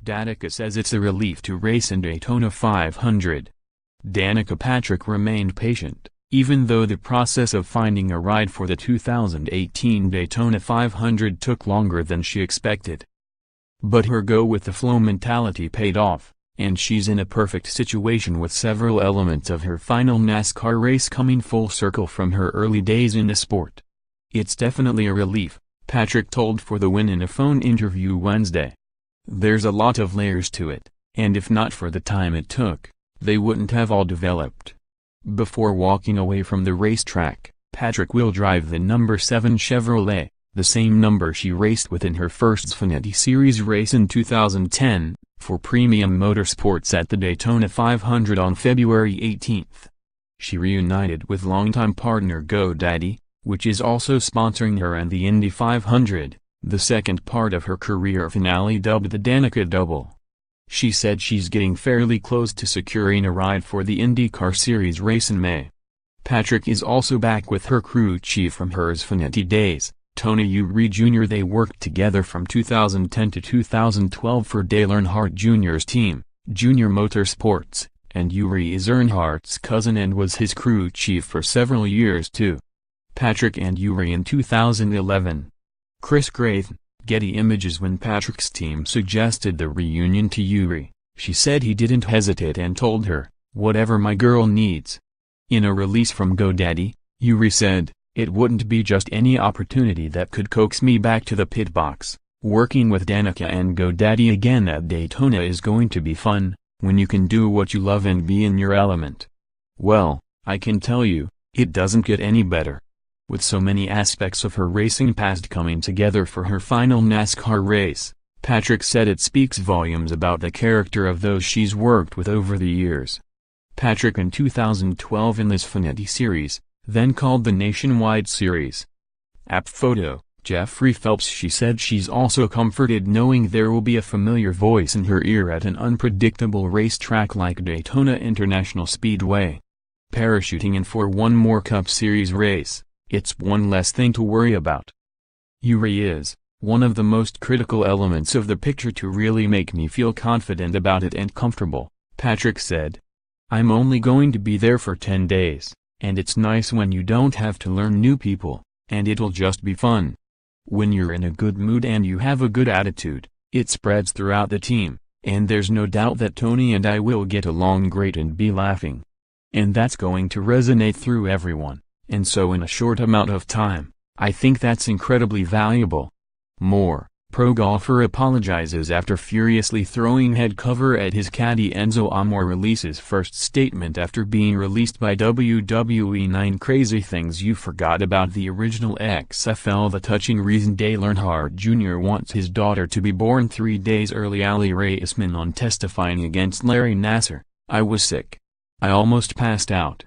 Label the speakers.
Speaker 1: Danica says it's a relief to race in Daytona 500. Danica Patrick remained patient, even though the process of finding a ride for the 2018 Daytona 500 took longer than she expected. But her go-with-the-flow mentality paid off, and she's in a perfect situation with several elements of her final NASCAR race coming full circle from her early days in the sport. "It's definitely a relief," Patrick told For the Win in a phone interview Wednesday. "There's a lot of layers to it, and if not for the time it took, they wouldn't have all developed." Before walking away from the racetrack, Patrick will drive the number 7 Chevrolet, the same number she raced with in her first XFINITY Series race in 2010, for Premium Motorsports at the Daytona 500 on February 18. She reunited with longtime partner GoDaddy, which is also sponsoring her and the Indy 500, the second part of her career finale dubbed the Danica Double. She said she's getting fairly close to securing a ride for the IndyCar Series race in May. Patrick is also back with her crew chief from her XFINITY days, Tony Eury Jr. They worked together from 2010 to 2012 for Dale Earnhardt Jr.'s team, Junior Motorsports, and Eury is Earnhardt's cousin and was his crew chief for several years too. Patrick and Eury in 2011. Chris Grath, Getty Images. When Patrick's team suggested the reunion to Eury, she said he didn't hesitate and told her, "Whatever my girl needs." In a release from GoDaddy, Eury said, "It wouldn't be just any opportunity that could coax me back to the pit box. Working with Danica and GoDaddy again at Daytona is going to be fun, when you can do what you love and be in your element. Well, I can tell you, it doesn't get any better." With so many aspects of her racing past coming together for her final NASCAR race, Patrick said it speaks volumes about the character of those she's worked with over the years. Patrick in 2012 in the XFINITY Series, then called the Nationwide Series. App photo, Jeffrey Phelps. She said she's also comforted knowing there will be a familiar voice in her ear at an unpredictable racetrack like Daytona International Speedway. Parachuting in for one more Cup Series race, it's one less thing to worry about. Eury is one of the most critical elements of the picture to really make me feel confident about it and comfortable, Patrick said. "I'm only going to be there for 10 days, and it's nice when you don't have to learn new people, and it'll just be fun. When you're in a good mood and you have a good attitude, it spreads throughout the team, and there's no doubt that Tony and I will get along great and be laughing. And that's going to resonate through everyone, and so in a short amount of time, I think that's incredibly valuable." More, pro golfer apologizes after furiously throwing head cover at his caddy. Enzo Amore releases first statement after being released by WWE. 9 Crazy Things You Forgot About the Original XFL. The touching reason Dale Earnhardt Jr. wants his daughter to be born 3 days early. Ali Raisman on testifying against Larry Nassar. "I was sick. I almost passed out.